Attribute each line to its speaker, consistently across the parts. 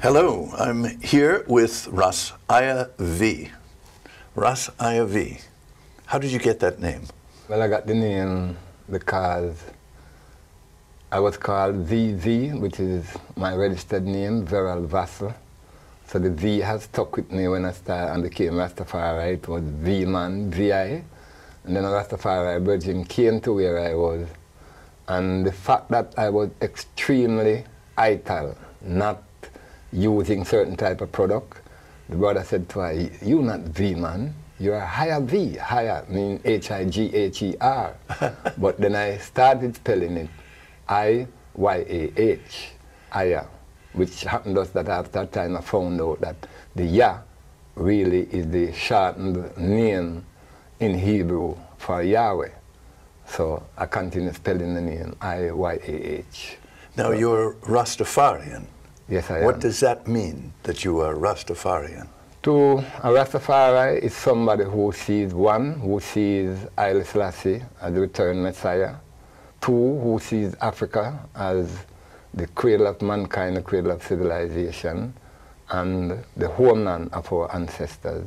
Speaker 1: Hello, I'm here with Rasta V. Rasta V. How did you get that name?
Speaker 2: Well, I got the name because I was called VV, which is my registered name, Viral Vassal. So the V has stuck with me when I started and became Rastafari. It was V-Man, V-I. And then Rastafari Virgin came to where I was. And the fact that I was extremely Ital, not using certain type of product, the brother said to me, "You not V-Man, you're a higher V." Higher mean H-I-G-H-E-R. But then I started spelling it I-Y-A-H, higher, which happened was that after that time I found out that the Ya really is the shortened name in Hebrew for Yahweh. So I continued spelling the name I-Y-A-H.
Speaker 1: Now you're Rastafarian.
Speaker 2: Yes, I am.
Speaker 1: What does that mean, that you are Rastafarian?
Speaker 2: To a Rastafari is somebody who sees, one, who sees Haile Selassie as the returned Messiah. Two, who sees Africa as the cradle of mankind, the cradle of civilization, and the homeland of our ancestors.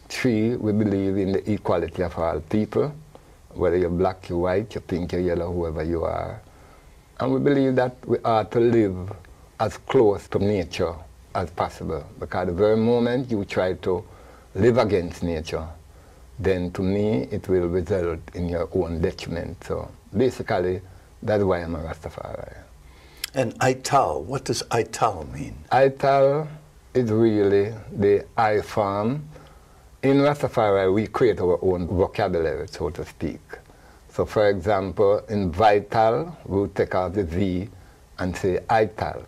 Speaker 2: Three, we believe in the equality of all people, whether you're black, you're white, you're pink, you're yellow, whoever you are. And we believe that we ought to live as close to nature as possible, because the very moment you try to live against nature, then to me it will result in your own detriment. So basically, that's why I'm a Rastafari.
Speaker 1: And Ital, what does Ital mean?
Speaker 2: Ital is really the I form. In Rastafari, we create our own vocabulary, so to speak. So for example, in vital, we'll take out the V and say Ital.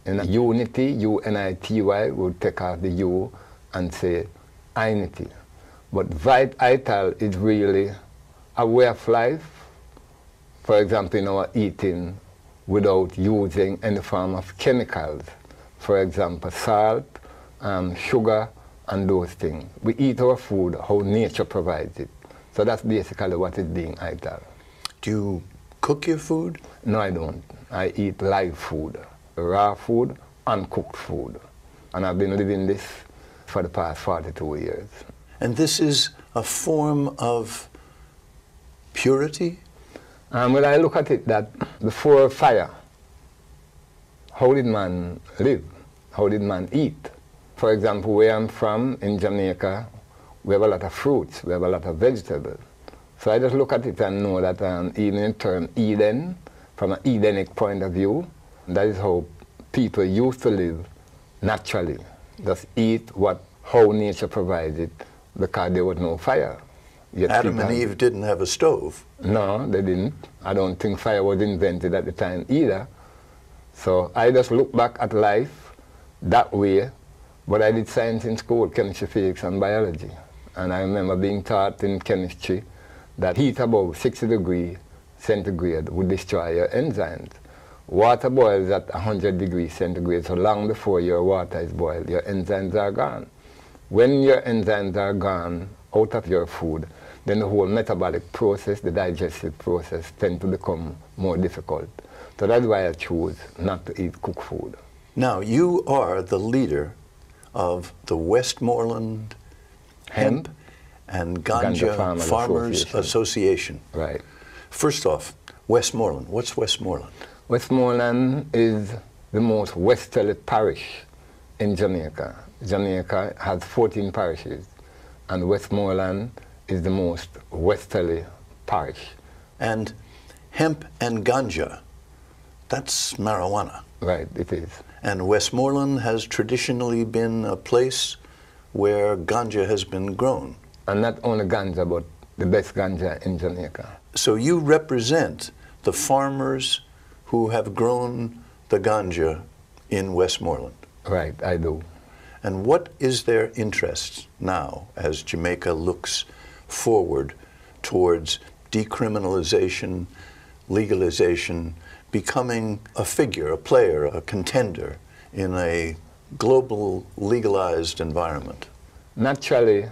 Speaker 2: In unity, U-N-I-T-Y, we'll take out the U and say Inity. But Ital is really a way of life, for example, in our eating, without using any form of chemicals. For example, salt, sugar, and those things. We eat our food how nature provides it. So that's basically what is being Ital.
Speaker 1: Do you cook your food?
Speaker 2: No, I don't. I eat live food. Raw food, uncooked food. And I've been living this for the past 42 years.
Speaker 1: And this is a form of purity?
Speaker 2: When I look at it, that before fire, how did man live? How did man eat? For example, where I'm from, in Jamaica, we have a lot of fruits, we have a lot of vegetables. So I just look at it and know that even in term Eden, from an Edenic point of view, that is how people used to live naturally. Just eat how nature provides it, because there was no fire. Yet
Speaker 1: Adam and Eve didn't have a stove.
Speaker 2: No, they didn't. I don't think fire was invented at the time either. So I just look back at life that way, but I did science in school, chemistry, physics, and biology. And I remember being taught in chemistry that heat above 60 degrees centigrade would destroy your enzymes. Water boils at 100 degrees centigrade, so long before your water is boiled, your enzymes are gone. When your enzymes are gone out of your food, then the whole metabolic process, the digestive process, tend to become more difficult. So that's why I choose not to eat cooked food.
Speaker 1: Now, you are the leader of the Westmoreland Hemp and Ganja Farmers Association.
Speaker 2: Right.
Speaker 1: First off, Westmoreland. What's Westmoreland?
Speaker 2: Westmoreland is the most westerly parish in Jamaica. Jamaica has 14 parishes, and Westmoreland is the most westerly parish.
Speaker 1: And hemp and ganja, that's marijuana.
Speaker 2: Right, it is.
Speaker 1: And Westmoreland has traditionally been a place where ganja has been grown.
Speaker 2: And not only ganja, but the best ganja in Jamaica.
Speaker 1: So you represent the farmers who have grown the ganja in Westmoreland.
Speaker 2: Right, I do.
Speaker 1: And what is their interest now as Jamaica looks forward towards decriminalization, legalization, becoming a figure, a player, a contender in a global legalized environment?
Speaker 2: Naturally,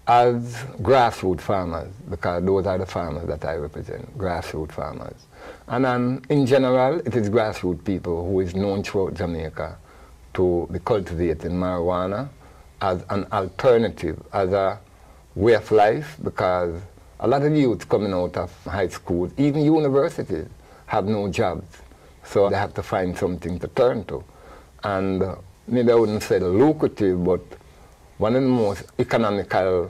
Speaker 2: as grassroots farmers, because those are the farmers that I represent, grassroots farmers. And in general, it is grassroots people who is known throughout Jamaica to be cultivating marijuana as an alternative, as a way of life, because a lot of youth coming out of high schools, even universities, have no jobs. So they have to find something to turn to. And maybe I wouldn't say lucrative, but one of the most economical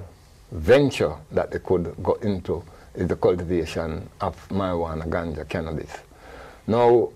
Speaker 2: venture that they could go into is the cultivation of marijuana, ganja, cannabis. Now,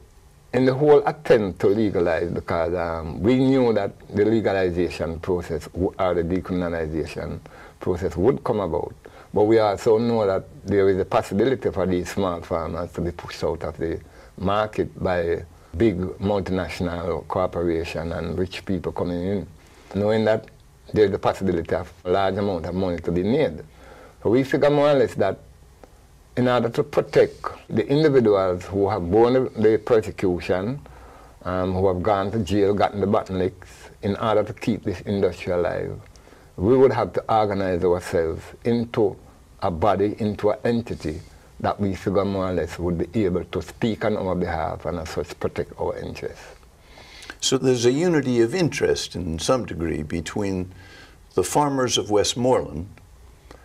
Speaker 2: in the whole attempt to legalize, because we knew that the legalization process or the decriminalization process would come about, but we also know that there is a possibility for these small farmers to be pushed out of the market by big multinational corporations and rich people coming in, knowing that there's the possibility of a large amount of money to be made. So we figure more or less that in order to protect the individuals who have borne the persecution, who have gone to jail, gotten the button licks, in order to keep this industry alive, we would have to organize ourselves into a body, into an entity that we figure more or less would be able to speak on our behalf and as such protect our interests.
Speaker 1: So there's a unity of interest in some degree between the farmers of Westmoreland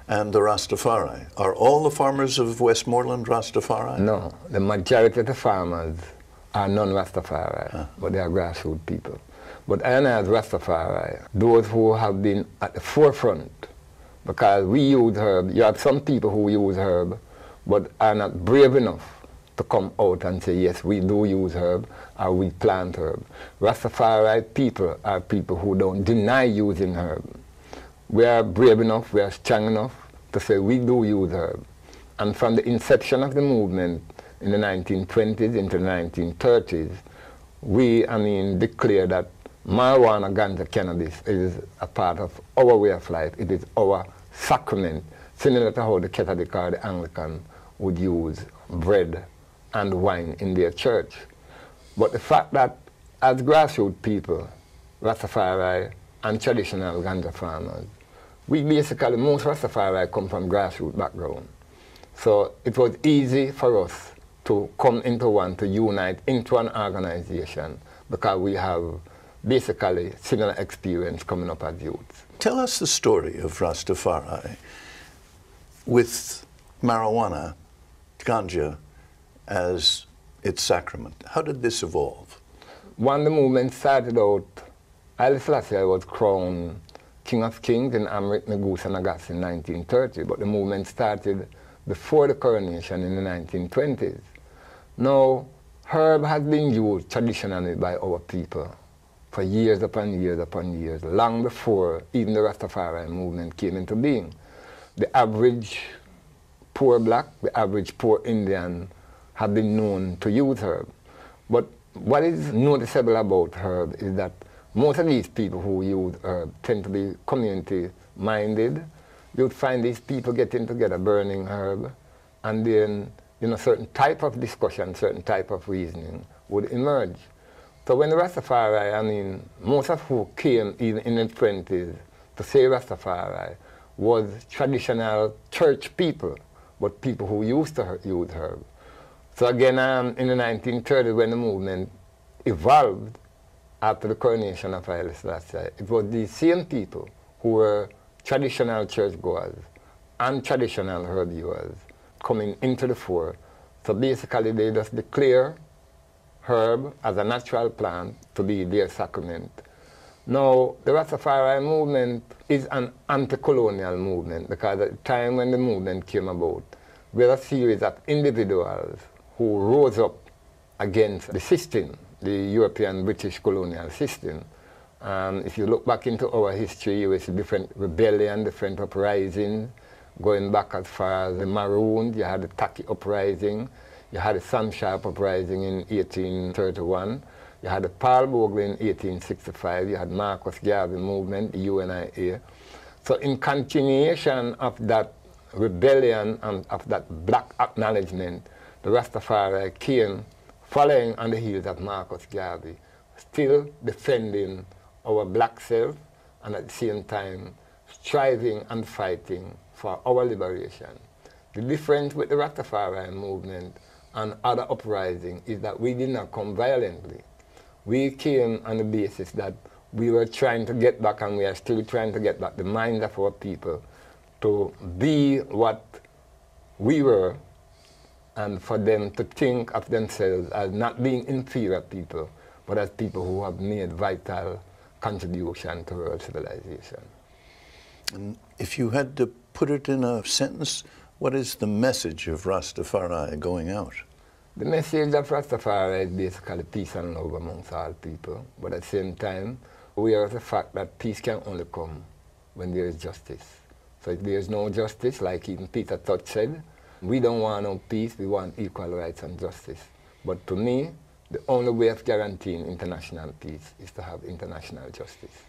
Speaker 1: and the Rastafari. Are all the farmers of Westmoreland Rastafari?
Speaker 2: No, the majority of the farmers are non-Rastafari, but they are grassroots people. But I and I as Rastafari, those who have been at the forefront, because we use herb, you have some people who use herb, but are not brave enough to come out and say, yes, we do use herb, or we plant herb. Rastafari people are people who don't deny using herb. We are brave enough, we are strong enough to say we do use herb. And from the inception of the movement in the 1920s into the 1930s, we, declare that marijuana, ganja, cannabis is a part of our way of life. It is our sacrament, similar to how the Catholic or the Anglican would use bread and wine in their church. But the fact that as grassroots people, Rastafari and traditional ganja farmers, we basically, most Rastafari come from grassroots background. So it was easy for us to come into one, to unite into an organization, because we have basically similar experience coming up as youths.
Speaker 1: Tell us the story of Rastafari with marijuana, ganja, as its sacrament. How did this evolve?
Speaker 2: When the movement started out, Haile Selassie was crowned King of Kings in Amrit, Negus, and Agas in 1930, but the movement started before the coronation in the 1920s. Now, herb has been used traditionally by our people for years upon years upon years, long before even the Rastafari movement came into being. The average poor black, the average poor Indian have been known to use herb. But what is noticeable about herb is that most of these people who use herb tend to be community-minded. You'd find these people getting together, burning herb, and then certain type of discussion, certain type of reasoning would emerge. So when the Rastafari, most of who came even in the 20s to say Rastafari was traditional church people, but people who used to use herb. So again, in the 1930s, when the movement evolved after the coronation of Haile Selassie, it was these same people who were traditional churchgoers and traditional herbivores coming into the fore. So basically, they just declare herb as a natural plant to be their sacrament. Now, the Rastafari movement is an anti-colonial movement, because at the time when the movement came about, we had a series of individuals who rose up against the system, the European British colonial system. If you look back into our history, you will see different rebellion, different uprisings, going back as far as the Maroons. You had the Taki uprising, you had the Sam Sharp uprising in 1831, you had the Paul Bogle in 1865, you had Marcus Garvey movement, the UNIA. So in continuation of that rebellion and of that black acknowledgement, the Rastafari came following on the heels of Marcus Garvey, still defending our black self and at the same time striving and fighting for our liberation. The difference with the Rastafari movement and other uprisings is that we did not come violently. We came on the basis that we were trying to get back, and we are still trying to get back, the minds of our people to be what we were, and for them to think of themselves as not being inferior people, but as people who have made vital contribution to world civilization.
Speaker 1: And if you had to put it in a sentence, what is the message of Rastafari going out?
Speaker 2: The message of Rastafari is basically peace and love amongst all people, but at the same time, we are the fact that peace can only come when there is justice. So if there is no justice, like even Peter Tosh said, we don't want no peace, we want equal rights and justice. But to me, the only way of guaranteeing international peace is to have international justice.